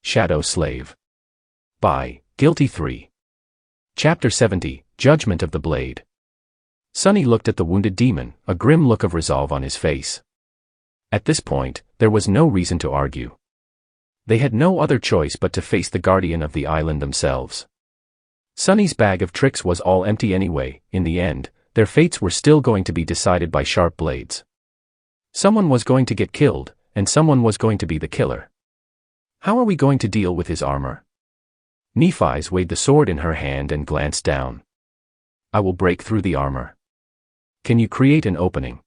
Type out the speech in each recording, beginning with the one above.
Shadow Slave. By Guiltythree. Chapter 70, Judgment of the Blade. Sunny looked at the wounded demon, a grim look of resolve on his face. At this point, there was no reason to argue. They had no other choice but to face the guardian of the island themselves. Sunny's bag of tricks was all empty anyway. In the end, their fates were still going to be decided by sharp blades. Someone was going to get killed, and someone was going to be the killer. How are we going to deal with his armor? Nephi's weighed the sword in her hand and glanced down. I will break through the armor. Can you create an opening?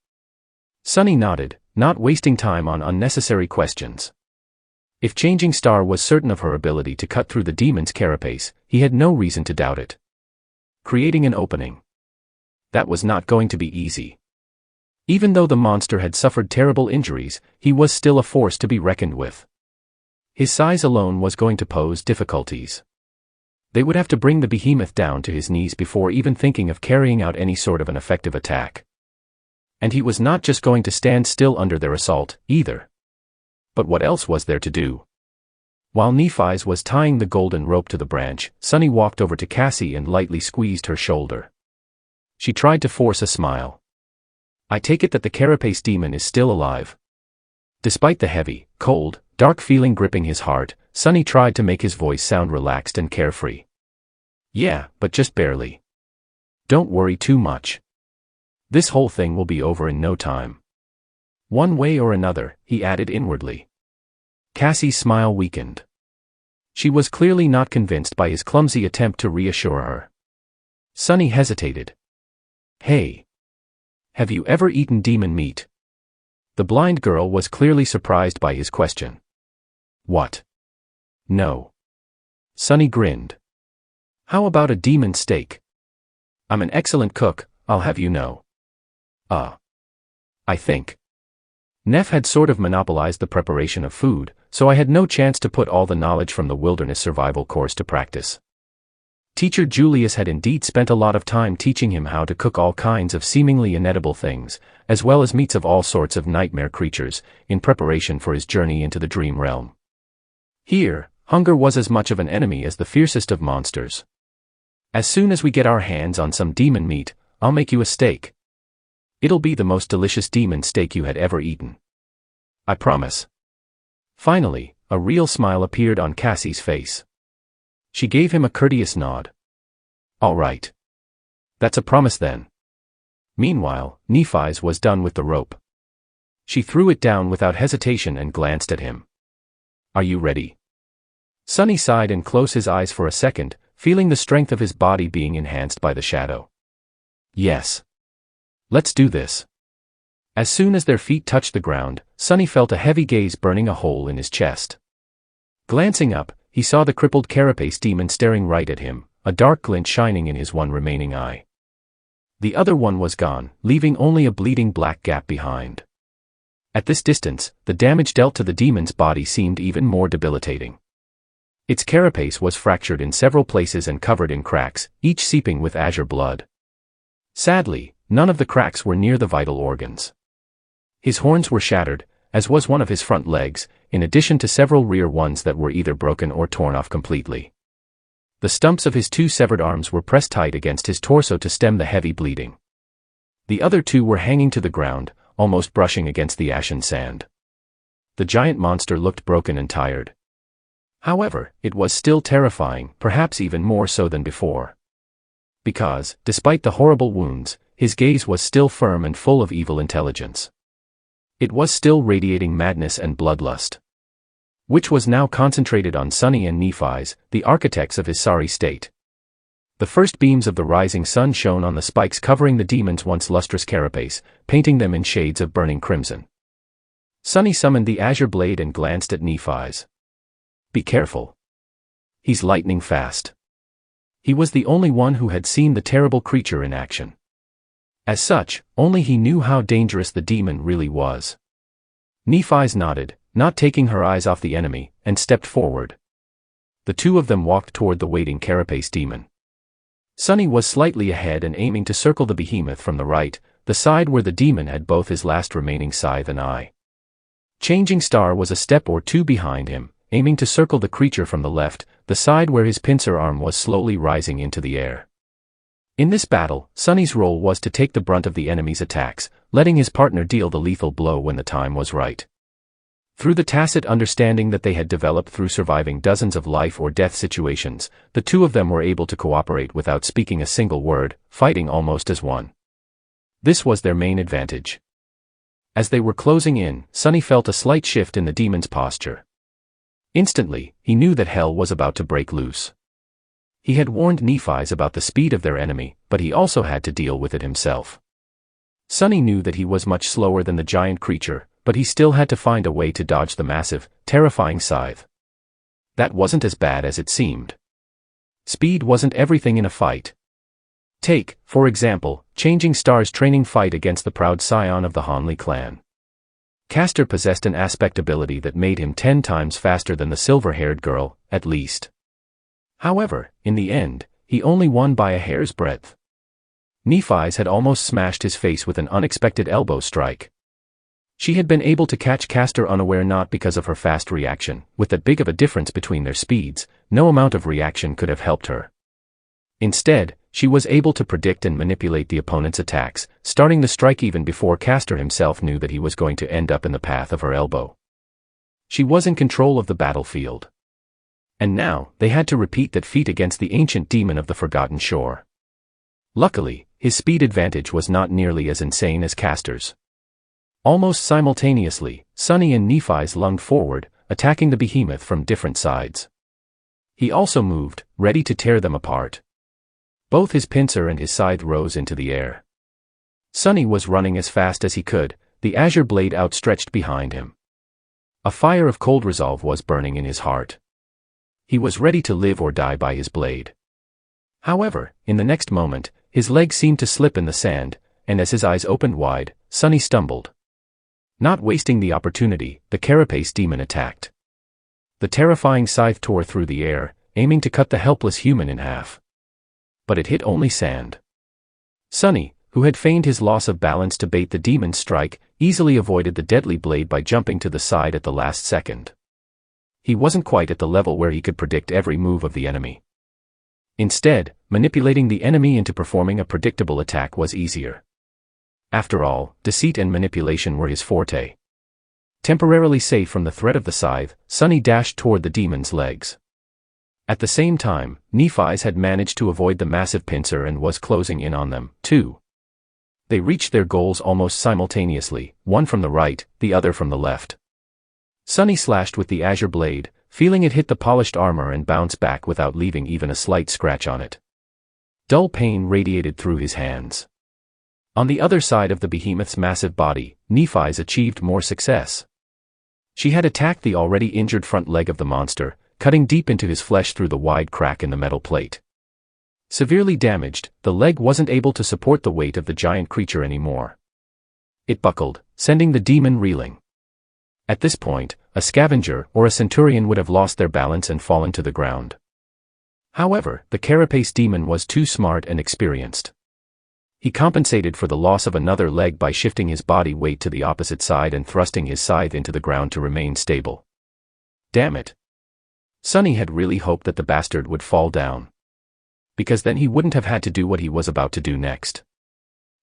Sunny nodded, not wasting time on unnecessary questions. If Changing Star was certain of her ability to cut through the demon's carapace, he had no reason to doubt it. Creating an opening. That was not going to be easy. Even though the monster had suffered terrible injuries, he was still a force to be reckoned with. His size alone was going to pose difficulties. They would have to bring the behemoth down to his knees before even thinking of carrying out any sort of an effective attack. And he was not just going to stand still under their assault, either. But what else was there to do? While Nephi's was tying the golden rope to the branch, Sunny walked over to Cassie and lightly squeezed her shoulder. She tried to force a smile. I take it that the carapace demon is still alive. Despite the heavy, cold, dark feeling gripping his heart, Sunny tried to make his voice sound relaxed and carefree. Yeah, but just barely. Don't worry too much. This whole thing will be over in no time. One way or another, he added inwardly. Cassie's smile weakened. She was clearly not convinced by his clumsy attempt to reassure her. Sunny hesitated. Hey. Have you ever eaten demon meat? The blind girl was clearly surprised by his question. What? No. Sunny grinned. How about a demon steak? I'm an excellent cook, I'll have you know. I think. Neff had sort of monopolized the preparation of food, so I had no chance to put all the knowledge from the wilderness survival course to practice. Teacher Julius had indeed spent a lot of time teaching him how to cook all kinds of seemingly inedible things, as well as meats of all sorts of nightmare creatures, in preparation for his journey into the dream realm. Here, hunger was as much of an enemy as the fiercest of monsters. As soon as we get our hands on some demon meat, I'll make you a steak. It'll be the most delicious demon steak you had ever eaten. I promise. Finally, a real smile appeared on Cassie's face. She gave him a courteous nod. All right. That's a promise then. Meanwhile, Nephi's was done with the rope. She threw it down without hesitation and glanced at him. Are you ready? Sunny sighed and closed his eyes for a second, feeling the strength of his body being enhanced by the shadow. Yes. Let's do this. As soon as their feet touched the ground, Sunny felt a heavy gaze burning a hole in his chest. Glancing up, he saw the crippled carapace demon staring right at him, a dark glint shining in his one remaining eye. The other one was gone, leaving only a bleeding black gap behind. At this distance, the damage dealt to the demon's body seemed even more debilitating. Its carapace was fractured in several places and covered in cracks, each seeping with azure blood. Sadly, none of the cracks were near the vital organs. His horns were shattered, as was one of his front legs, in addition to several rear ones that were either broken or torn off completely. The stumps of his two severed arms were pressed tight against his torso to stem the heavy bleeding. The other two were hanging to the ground, almost brushing against the ashen sand. The giant monster looked broken and tired. However, it was still terrifying, perhaps even more so than before. Because, despite the horrible wounds, his gaze was still firm and full of evil intelligence. It was still radiating madness and bloodlust, which was now concentrated on Sunny and Nephi's, the architects of his sorry state. The first beams of the rising sun shone on the spikes covering the demon's once lustrous carapace, painting them in shades of burning crimson. Sunny summoned the azure blade and glanced at Nephi's. Be careful. He's lightning fast. He was the only one who had seen the terrible creature in action. As such, only he knew how dangerous the demon really was. Nephi's nodded, not taking her eyes off the enemy, and stepped forward. The two of them walked toward the waiting carapace demon. Sunny was slightly ahead and aiming to circle the behemoth from the right, the side where the demon had both his last remaining scythe and eye. Changing Star was a step or two behind him, aiming to circle the creature from the left, the side where his pincer arm was slowly rising into the air. In this battle, Sunny's role was to take the brunt of the enemy's attacks, letting his partner deal the lethal blow when the time was right. Through the tacit understanding that they had developed through surviving dozens of life-or-death situations, the two of them were able to cooperate without speaking a single word, fighting almost as one. This was their main advantage. As they were closing in, Sunny felt a slight shift in the demon's posture. Instantly, he knew that hell was about to break loose. He had warned Nephi's about the speed of their enemy, but he also had to deal with it himself. Sunny knew that he was much slower than the giant creature, but he still had to find a way to dodge the massive, terrifying scythe. That wasn't as bad as it seemed. Speed wasn't everything in a fight. Take, for example, Changing Star's training fight against the proud scion of the Hanli clan. Castor possessed an aspect ability that made him 10 times faster than the silver-haired girl, at least. However, in the end, he only won by a hair's breadth. Nephi's had almost smashed his face with an unexpected elbow strike. She had been able to catch Castor unaware not because of her fast reaction. With that big of a difference between their speeds, no amount of reaction could have helped her. Instead, she was able to predict and manipulate the opponent's attacks, starting the strike even before Castor himself knew that he was going to end up in the path of her elbow. She was in control of the battlefield. And now, they had to repeat that feat against the ancient demon of the Forgotten Shore. Luckily, his speed advantage was not nearly as insane as Castor's. Almost simultaneously, Sunny and Nephi's lunged forward, attacking the behemoth from different sides. He also moved, ready to tear them apart. Both his pincer and his scythe rose into the air. Sunny was running as fast as he could, the azure blade outstretched behind him. A fire of cold resolve was burning in his heart. He was ready to live or die by his blade. However, in the next moment, his leg seemed to slip in the sand, and as his eyes opened wide, Sunny stumbled. Not wasting the opportunity, the carapace demon attacked. The terrifying scythe tore through the air, aiming to cut the helpless human in half. But it hit only sand. Sunny, who had feigned his loss of balance to bait the demon's strike, easily avoided the deadly blade by jumping to the side at the last second. He wasn't quite at the level where he could predict every move of the enemy. Instead, manipulating the enemy into performing a predictable attack was easier. After all, deceit and manipulation were his forte. Temporarily safe from the threat of the scythe, Sunny dashed toward the demon's legs. At the same time, Nephi's had managed to avoid the massive pincer and was closing in on them, too. They reached their goals almost simultaneously, one from the right, the other from the left. Sunny slashed with the azure blade, feeling it hit the polished armor and bounce back without leaving even a slight scratch on it. Dull pain radiated through his hands. On the other side of the behemoth's massive body, Nephi's achieved more success. She had attacked the already injured front leg of the monster, cutting deep into his flesh through the wide crack in the metal plate. Severely damaged, the leg wasn't able to support the weight of the giant creature anymore. It buckled, sending the demon reeling. At this point, a scavenger or a centurion would have lost their balance and fallen to the ground. However, the carapace demon was too smart and experienced. He compensated for the loss of another leg by shifting his body weight to the opposite side and thrusting his scythe into the ground to remain stable. Damn it. Sunny had really hoped that the bastard would fall down. Because then he wouldn't have had to do what he was about to do next.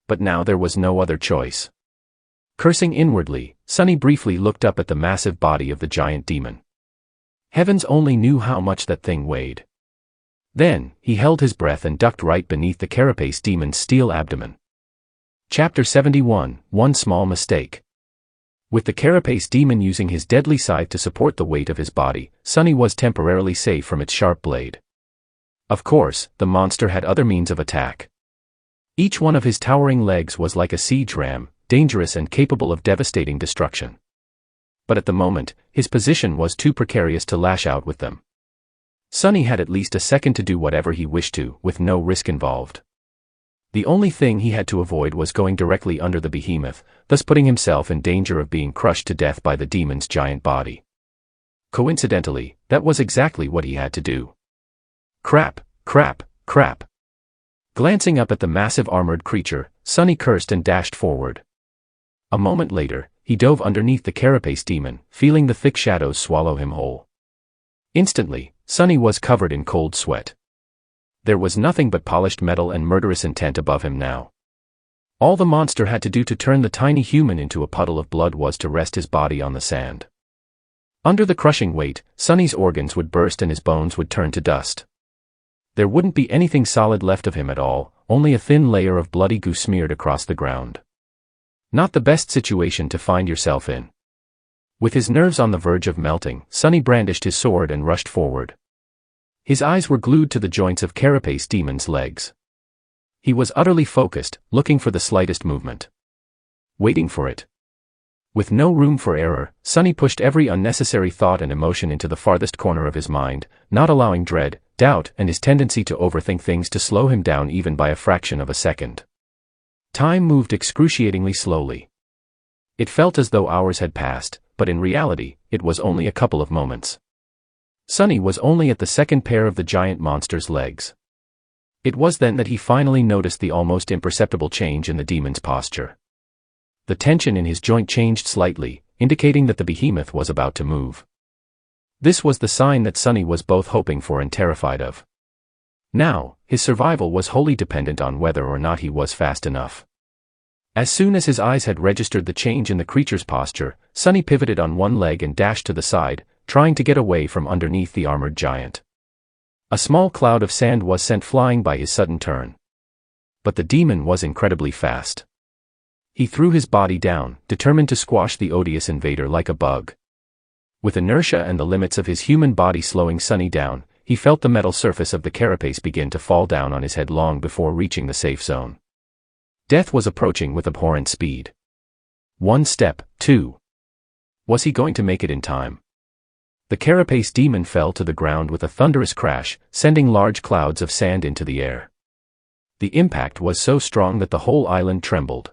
But now there was no other choice. Cursing inwardly, Sunny briefly looked up at the massive body of the giant demon. Heavens only knew how much that thing weighed. Then, he held his breath and ducked right beneath the carapace demon's steel abdomen. Chapter 71, One Small Mistake. With the carapace demon using his deadly scythe to support the weight of his body, Sunny was temporarily safe from its sharp blade. Of course, the monster had other means of attack. Each one of his towering legs was like a siege ram, dangerous and capable of devastating destruction. But at the moment, his position was too precarious to lash out with them. Sunny had at least a second to do whatever he wished to, with no risk involved. The only thing he had to avoid was going directly under the behemoth, thus putting himself in danger of being crushed to death by the demon's giant body. Coincidentally, that was exactly what he had to do. Crap, crap, crap. Glancing up at the massive armored creature, Sunny cursed and dashed forward. A moment later, he dove underneath the carapace demon, feeling the thick shadows swallow him whole. Instantly, Sonny was covered in cold sweat. There was nothing but polished metal and murderous intent above him now. All the monster had to do to turn the tiny human into a puddle of blood was to rest his body on the sand. Under the crushing weight, Sonny's organs would burst and his bones would turn to dust. There wouldn't be anything solid left of him at all, only a thin layer of bloody goo smeared across the ground. Not the best situation to find yourself in. With his nerves on the verge of melting, Sonny brandished his sword and rushed forward. His eyes were glued to the joints of Carapace Demon's legs. He was utterly focused, looking for the slightest movement. Waiting for it. With no room for error, Sonny pushed every unnecessary thought and emotion into the farthest corner of his mind, not allowing dread, doubt, and his tendency to overthink things to slow him down even by a fraction of a second. Time moved excruciatingly slowly. It felt as though hours had passed, but in reality, it was only a couple of moments. Sonny was only at the second pair of the giant monster's legs. It was then that he finally noticed the almost imperceptible change in the demon's posture. The tension in his joint changed slightly, indicating that the behemoth was about to move. This was the sign that Sonny was both hoping for and terrified of. Now, his survival was wholly dependent on whether or not he was fast enough. As soon as his eyes had registered the change in the creature's posture, Sonny pivoted on one leg and dashed to the side, trying to get away from underneath the armored giant. A small cloud of sand was sent flying by his sudden turn. But the demon was incredibly fast. He threw his body down, determined to squash the odious invader like a bug. With inertia and the limits of his human body slowing Sonny down, he felt the metal surface of the carapace begin to fall down on his head long before reaching the safe zone. Death was approaching with abhorrent speed. One step, two. Was he going to make it in time? The carapace demon fell to the ground with a thunderous crash, sending large clouds of sand into the air. The impact was so strong that the whole island trembled.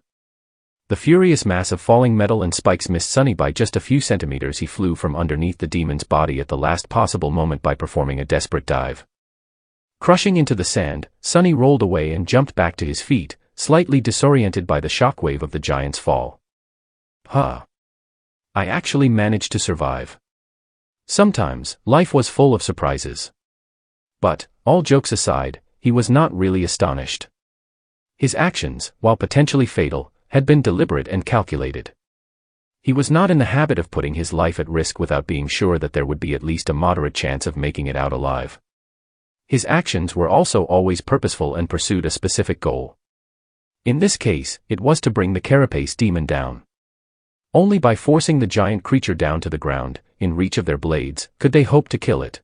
The furious mass of falling metal and spikes missed Sonny by just a few centimeters. He flew from underneath the demon's body at the last possible moment by performing a desperate dive. Crushing into the sand, Sonny rolled away and jumped back to his feet, slightly disoriented by the shockwave of the giant's fall. I actually managed to survive. Sometimes, life was full of surprises. But, all jokes aside, he was not really astonished. His actions, while potentially fatal, had been deliberate and calculated. He was not in the habit of putting his life at risk without being sure that there would be at least a moderate chance of making it out alive. His actions were also always purposeful and pursued a specific goal. In this case, it was to bring the carapace demon down. Only by forcing the giant creature down to the ground, in reach of their blades, could they hope to kill it.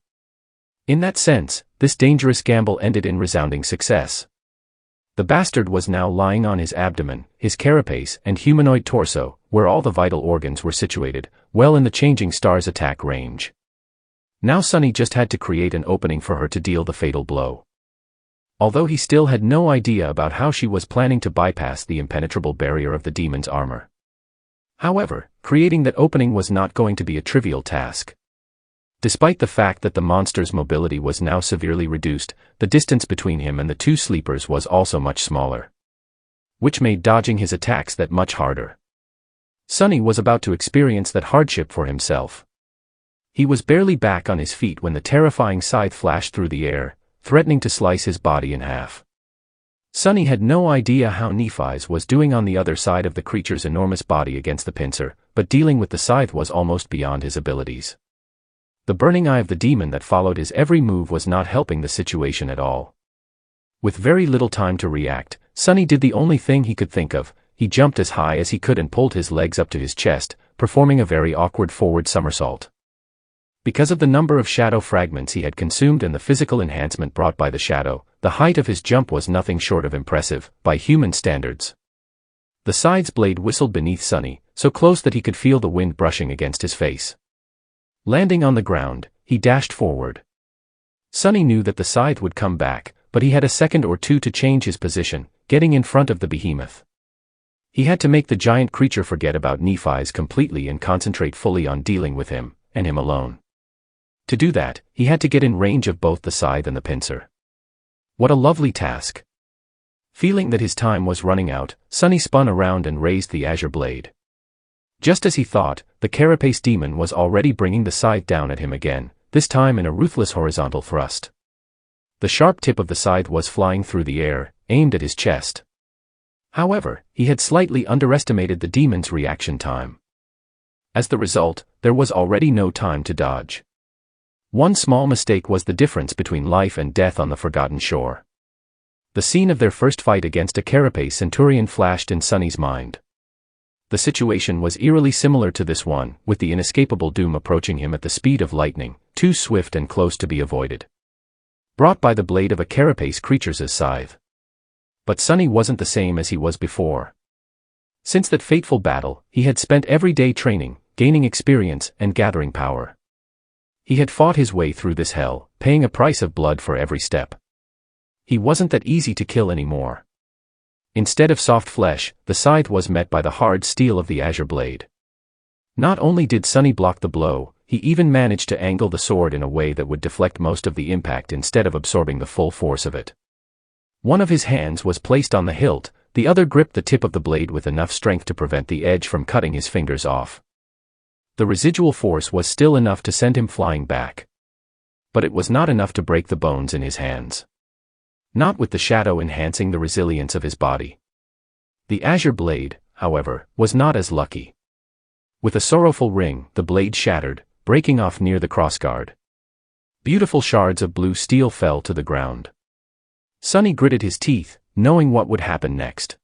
In that sense, this dangerous gamble ended in resounding success. The bastard was now lying on his abdomen, his carapace and humanoid torso, where all the vital organs were situated, well in the changing star's attack range. Now Sonny just had to create an opening for her to deal the fatal blow. Although he still had no idea about how she was planning to bypass the impenetrable barrier of the demon's armor. However, creating that opening was not going to be a trivial task. Despite the fact that the monster's mobility was now severely reduced, the distance between him and the two sleepers was also much smaller. Which made dodging his attacks that much harder. Sonny was about to experience that hardship for himself. He was barely back on his feet when the terrifying scythe flashed through the air, threatening to slice his body in half. Sonny had no idea how Nephi's was doing on the other side of the creature's enormous body against the pincer, but dealing with the scythe was almost beyond his abilities. The burning eye of the demon that followed his every move was not helping the situation at all. With very little time to react, Sonny did the only thing he could think of. He jumped as high as he could and pulled his legs up to his chest, performing a very awkward forward somersault. Because of the number of shadow fragments he had consumed and the physical enhancement brought by the shadow, the height of his jump was nothing short of impressive, by human standards. The scythe's blade whistled beneath Sonny, so close that he could feel the wind brushing against his face. Landing on the ground, he dashed forward. Sonny knew that the scythe would come back, but he had a second or two to change his position, getting in front of the behemoth. He had to make the giant creature forget about Nephi's completely and concentrate fully on dealing with him, and him alone. To do that, he had to get in range of both the scythe and the pincer. What a lovely task. Feeling that his time was running out, Sonny spun around and raised the azure blade. Just as he thought, the carapace demon was already bringing the scythe down at him again, this time in a ruthless horizontal thrust. The sharp tip of the scythe was flying through the air, aimed at his chest. However, he had slightly underestimated the demon's reaction time. As the result, there was already no time to dodge. One small mistake was the difference between life and death on the Forgotten Shore. The scene of their first fight against a carapace centurion flashed in Sonny's mind. The situation was eerily similar to this one, with the inescapable doom approaching him at the speed of lightning, too swift and close to be avoided. Brought by the blade of a carapace creature's scythe. But Sonny wasn't the same as he was before. Since that fateful battle, he had spent every day training, gaining experience, and gathering power. He had fought his way through this hell, paying a price of blood for every step. He wasn't that easy to kill anymore. Instead of soft flesh, the scythe was met by the hard steel of the azure blade. Not only did Sonny block the blow, he even managed to angle the sword in a way that would deflect most of the impact instead of absorbing the full force of it. One of his hands was placed on the hilt, the other gripped the tip of the blade with enough strength to prevent the edge from cutting his fingers off. The residual force was still enough to send him flying back. But it was not enough to break the bones in his hands. Not with the shadow enhancing the resilience of his body. The azure blade, however, was not as lucky. With a sorrowful ring, the blade shattered, breaking off near the crossguard. Beautiful shards of blue steel fell to the ground. Sonny gritted his teeth, knowing what would happen next.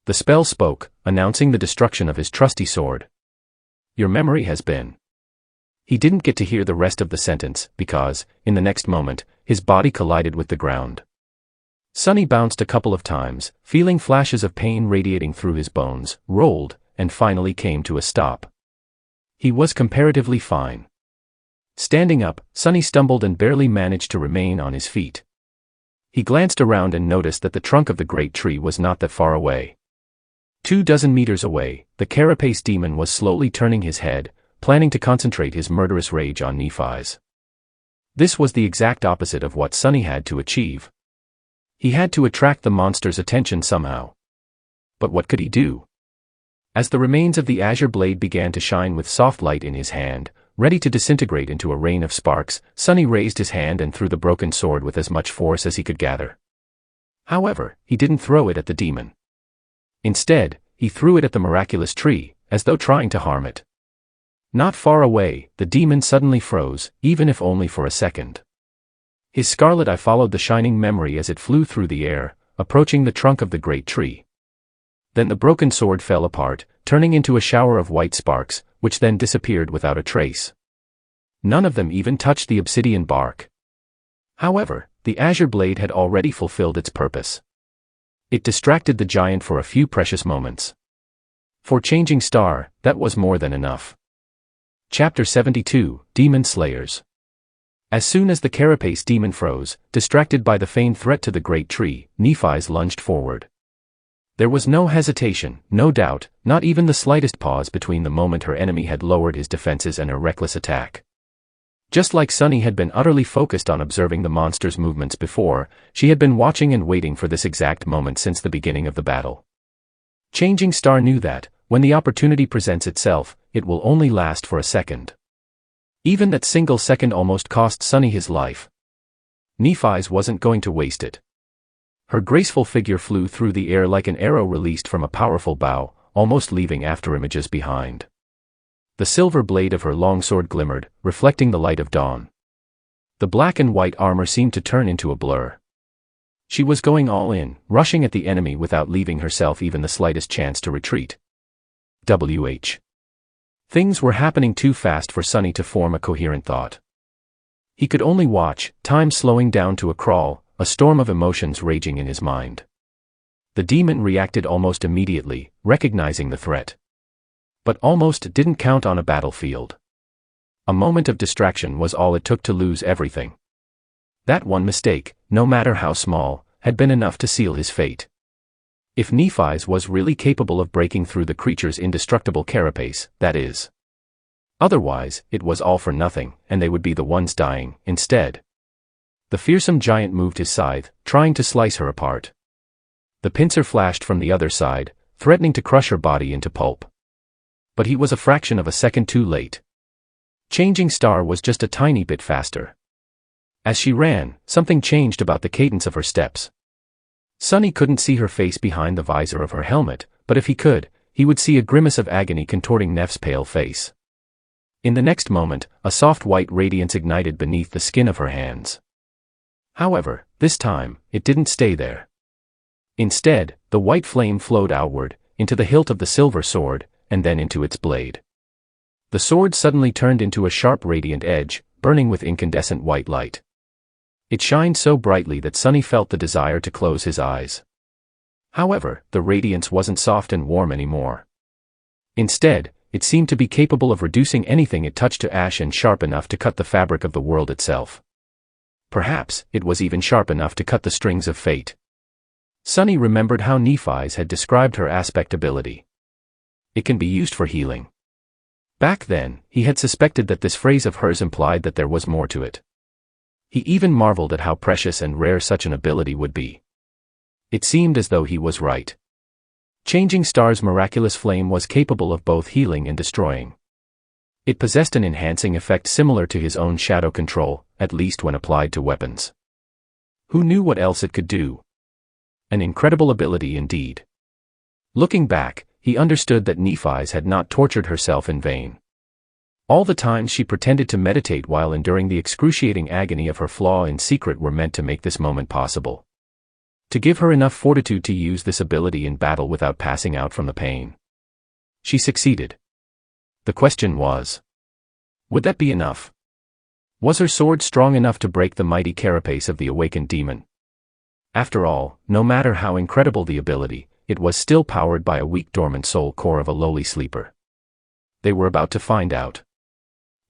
The spell spoke, announcing the destruction of his trusty sword. Your memory has been. He didn't get to hear the rest of the sentence, because, in the next moment, his body collided with the ground. Sonny bounced a couple of times, feeling flashes of pain radiating through his bones, rolled, and finally came to a stop. He was comparatively fine. Standing up, Sonny stumbled and barely managed to remain on his feet. He glanced around and noticed that the trunk of the great tree was not that far away. 24 meters away, the carapace demon was slowly turning his head, planning to concentrate his murderous rage on Nephi's. This was the exact opposite of what Sonny had to achieve. He had to attract the monster's attention somehow. But what could he do? As the remains of the azure blade began to shine with soft light in his hand, ready to disintegrate into a rain of sparks, Sonny raised his hand and threw the broken sword with as much force as he could gather. However, he didn't throw it at the demon. Instead, he threw it at the miraculous tree, as though trying to harm it. Not far away, the demon suddenly froze, even if only for a second. His scarlet eye followed the shining memory as it flew through the air, approaching the trunk of the great tree. Then the broken sword fell apart, turning into a shower of white sparks, which then disappeared without a trace. None of them even touched the obsidian bark. However, the azure blade had already fulfilled its purpose. It distracted the giant for a few precious moments. For Changing Star, that was more than enough. Chapter 72, Demon Slayers. As soon as the carapace demon froze, distracted by the feigned threat to the great tree, Nephi's lunged forward. There was no hesitation, no doubt, not even the slightest pause between the moment her enemy had lowered his defenses and her reckless attack. Just like Sonny had been utterly focused on observing the monster's movements before, she had been watching and waiting for this exact moment since the beginning of the battle. Changing Star knew that, when the opportunity presents itself, it will only last for a second. Even that single second almost cost Sonny his life. Nephi's wasn't going to waste it. Her graceful figure flew through the air like an arrow released from a powerful bow, almost leaving afterimages behind. The silver blade of her longsword glimmered, reflecting the light of dawn. The black and white armor seemed to turn into a blur. She was going all in, rushing at the enemy without leaving herself even the slightest chance to retreat. Things were happening too fast for Sonny to form a coherent thought. He could only watch, time slowing down to a crawl, a storm of emotions raging in his mind. The demon reacted almost immediately, recognizing the threat. But almost didn't count on a battlefield. A moment of distraction was all it took to lose everything. That one mistake, no matter how small, had been enough to seal his fate. If Nephi's was really capable of breaking through the creature's indestructible carapace, that is. Otherwise, it was all for nothing, and they would be the ones dying, instead. The fearsome giant moved his scythe, trying to slice her apart. The pincer flashed from the other side, threatening to crush her body into pulp. But he was a fraction of a second too late. Changing Star was just a tiny bit faster. As she ran, something changed about the cadence of her steps. Sunny couldn't see her face behind the visor of her helmet, but if he could, he would see a grimace of agony contorting Neff's pale face. In the next moment, a soft white radiance ignited beneath the skin of her hands. However, this time, it didn't stay there. Instead, the white flame flowed outward, into the hilt of the silver sword, and then into its blade. The sword suddenly turned into a sharp radiant edge, burning with incandescent white light. It shined so brightly that Sunny felt the desire to close his eyes. However, the radiance wasn't soft and warm anymore. Instead, it seemed to be capable of reducing anything it touched to ash and sharp enough to cut the fabric of the world itself. Perhaps, it was even sharp enough to cut the strings of fate. Sunny remembered how Nephi's had described her aspect ability. It can be used for healing. Back then, he had suspected that this phrase of hers implied that there was more to it. He even marveled at how precious and rare such an ability would be. It seemed as though he was right. Changing Star's miraculous flame was capable of both healing and destroying. It possessed an enhancing effect similar to his own shadow control, at least when applied to weapons. Who knew what else it could do? An incredible ability indeed. Looking back, he understood that Nephi's had not tortured herself in vain. All the times she pretended to meditate while enduring the excruciating agony of her flaw in secret were meant to make this moment possible. To give her enough fortitude to use this ability in battle without passing out from the pain. She succeeded. The question was, would that be enough? Was her sword strong enough to break the mighty carapace of the awakened demon? After all, no matter how incredible the ability, it was still powered by a weak dormant soul core of a lowly sleeper. They were about to find out.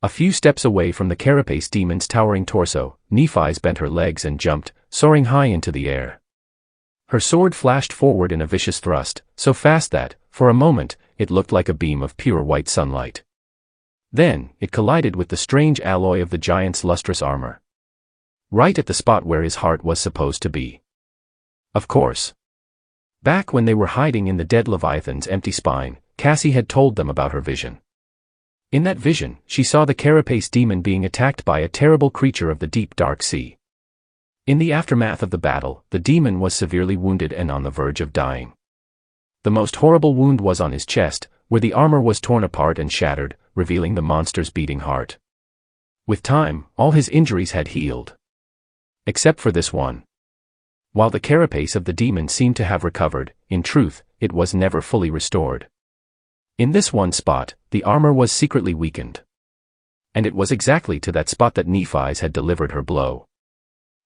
A few steps away from the carapace demon's towering torso, Nephi's bent her legs and jumped, soaring high into the air. Her sword flashed forward in a vicious thrust, so fast that, for a moment, it looked like a beam of pure white sunlight. Then, it collided with the strange alloy of the giant's lustrous armor. Right at the spot where his heart was supposed to be. Of course. Back when they were hiding in the dead Leviathan's empty spine, Cassie had told them about her vision. In that vision, she saw the carapace demon being attacked by a terrible creature of the deep dark sea. In the aftermath of the battle, the demon was severely wounded and on the verge of dying. The most horrible wound was on his chest, where the armor was torn apart and shattered, revealing the monster's beating heart. With time, all his injuries had healed. Except for this one. While the carapace of the demon seemed to have recovered, in truth, it was never fully restored. In this one spot, the armor was secretly weakened. And it was exactly to that spot that Nephi's had delivered her blow.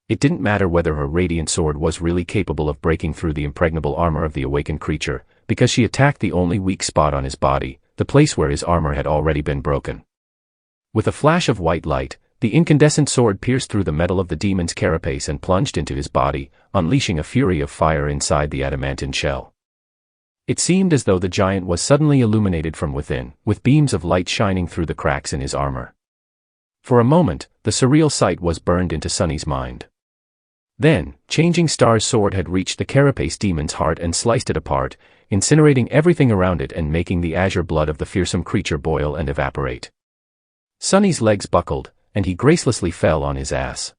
It didn't matter whether her radiant sword was really capable of breaking through the impregnable armor of the awakened creature, because she attacked the only weak spot on his body, the place where his armor had already been broken. With a flash of white light, the incandescent sword pierced through the metal of the demon's carapace and plunged into his body, unleashing a fury of fire inside the adamantine shell. It seemed as though the giant was suddenly illuminated from within, with beams of light shining through the cracks in his armor. For a moment, the surreal sight was burned into Sunny's mind. Then, Changing Star's sword had reached the carapace demon's heart and sliced it apart, incinerating everything around it and making the azure blood of the fearsome creature boil and evaporate. Sunny's legs buckled, and he gracelessly fell on his ass.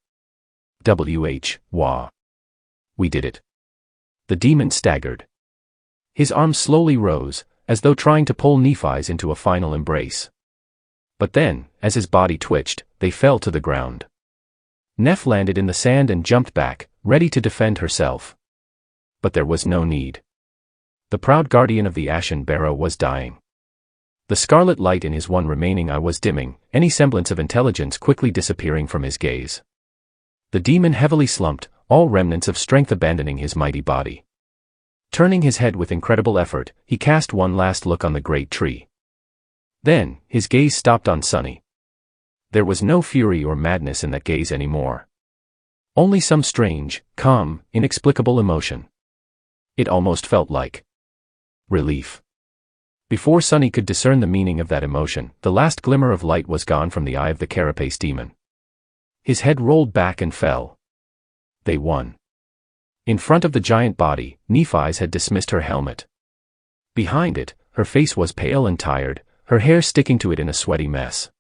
Wah. We did it. The demon staggered. His arms slowly rose, as though trying to pull Nephi's into a final embrace. But then, as his body twitched, they fell to the ground. Neff landed in the sand and jumped back, ready to defend herself. But there was no need. The proud guardian of the Ashen Barrow was dying. The scarlet light in his one remaining eye was dimming, any semblance of intelligence quickly disappearing from his gaze. The demon heavily slumped, all remnants of strength abandoning his mighty body. Turning his head with incredible effort, he cast one last look on the great tree. Then, his gaze stopped on Sunny. There was no fury or madness in that gaze anymore. Only some strange, calm, inexplicable emotion. It almost felt like relief. Before Sunny could discern the meaning of that emotion, the last glimmer of light was gone from the eye of the carapace demon. His head rolled back and fell. They won. In front of the giant body, Nephi's had dismissed her helmet. Behind it, her face was pale and tired, her hair sticking to it in a sweaty mess.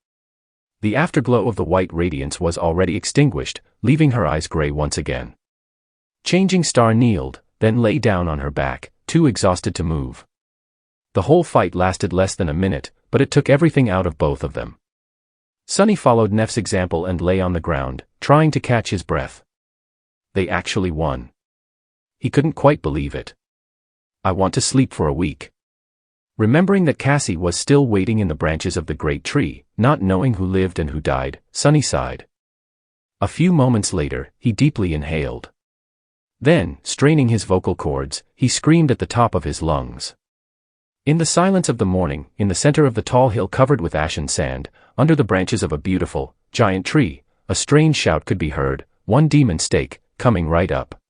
The afterglow of the white radiance was already extinguished, leaving her eyes gray once again. Changing Star kneeled, then lay down on her back, too exhausted to move. The whole fight lasted less than a minute, but it took everything out of both of them. Sunny followed Nef's example and lay on the ground, trying to catch his breath. They actually won. He couldn't quite believe it. I want to sleep for a week. Remembering that Cassie was still waiting in the branches of the great tree, not knowing who lived and who died, Sunny sighed. A few moments later, he deeply inhaled. Then, straining his vocal cords, he screamed at the top of his lungs. In the silence of the morning, in the center of the tall hill covered with ashen sand, under the branches of a beautiful, giant tree, a strange shout could be heard, one demon stake, coming right up.